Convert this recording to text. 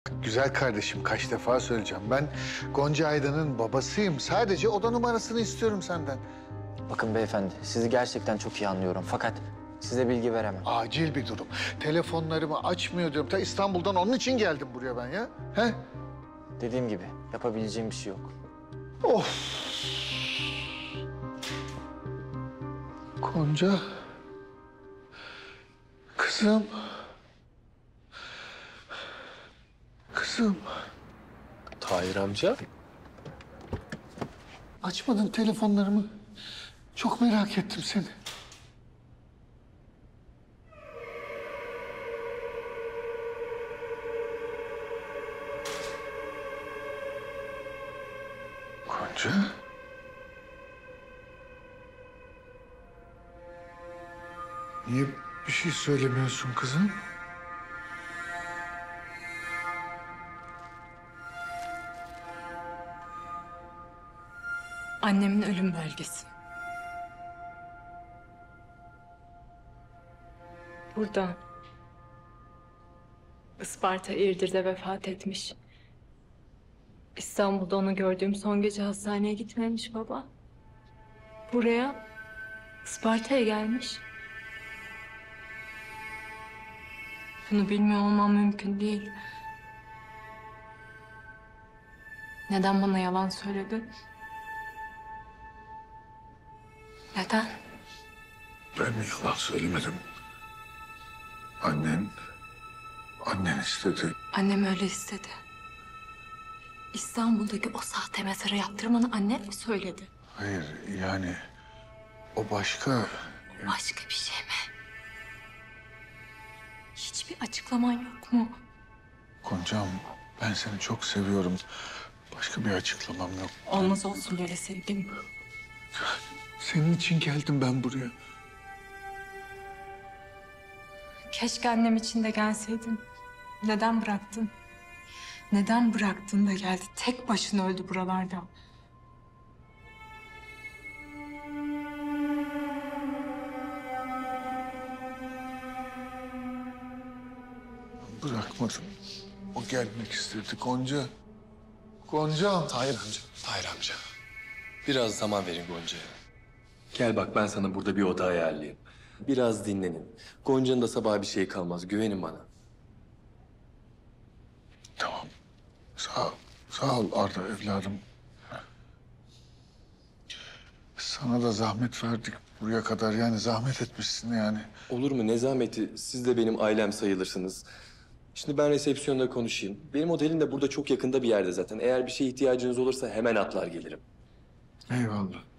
Güzel kardeşim, kaç defa söyleyeceğim. Ben Gonca Aydan'ın babasıyım. Sadece oda numarasını istiyorum senden. Bakın beyefendi, sizi gerçekten çok iyi anlıyorum. Fakat size bilgi veremem. Acil bir durum. Telefonlarımı açmıyor diyorum. Ta İstanbul'dan onun için geldim buraya ben ya. He? Dediğim gibi yapabileceğim bir şey yok. Of! Gonca. Kızım. Kızım. Tahir amca. Açmadın telefonlarımı. Çok merak ettim seni. Gonca. Niye bir şey söylemiyorsun kızım? Annemin ölüm belgesi. Burada. Isparta İrdir'de vefat etmiş. İstanbul'da onu gördüğüm son gece hastaneye gitmemiş baba. Buraya, Isparta'ya gelmiş. Bunu bilmiyor olmam mümkün değil. Neden bana yalan söyledi? Neden? Ben mi yalan söylemedim? Annen istedi. Annem öyle istedi. İstanbul'daki o sahte mezara yaptırmanı annem mi söyledi? Hayır, yani o başka. Başka bir şey mi? Hiçbir açıklaman yok mu? Goncam, ben seni çok seviyorum. Başka bir açıklamam yok. Olmaz olsun böyle sevgilim. Senin için geldim ben buraya. Keşke annem için de gelseydin. Neden bıraktın? Neden bıraktın da geldi? Tek başına öldü buralarda. Bırakmadım. O gelmek istedi Gonca. Goncam. Tahir amca. Biraz zaman verin Gonca'ya. Gel bak ben sana burada bir oda ayarlayayım. Biraz dinlenin. Gonca'nın da sabah bir şey kalmaz. Güvenin bana. Tamam. Sağ ol Arda evladım. Sana da zahmet verdik buraya kadar. Yani zahmet etmişsin yani. Olur mu? Ne zahmeti? Siz de benim ailem sayılırsınız. Şimdi ben resepsiyonda konuşayım. Benim otelim de burada çok yakında bir yerde zaten. Eğer bir şeye ihtiyacınız olursa hemen atlar gelirim. Eyvallah.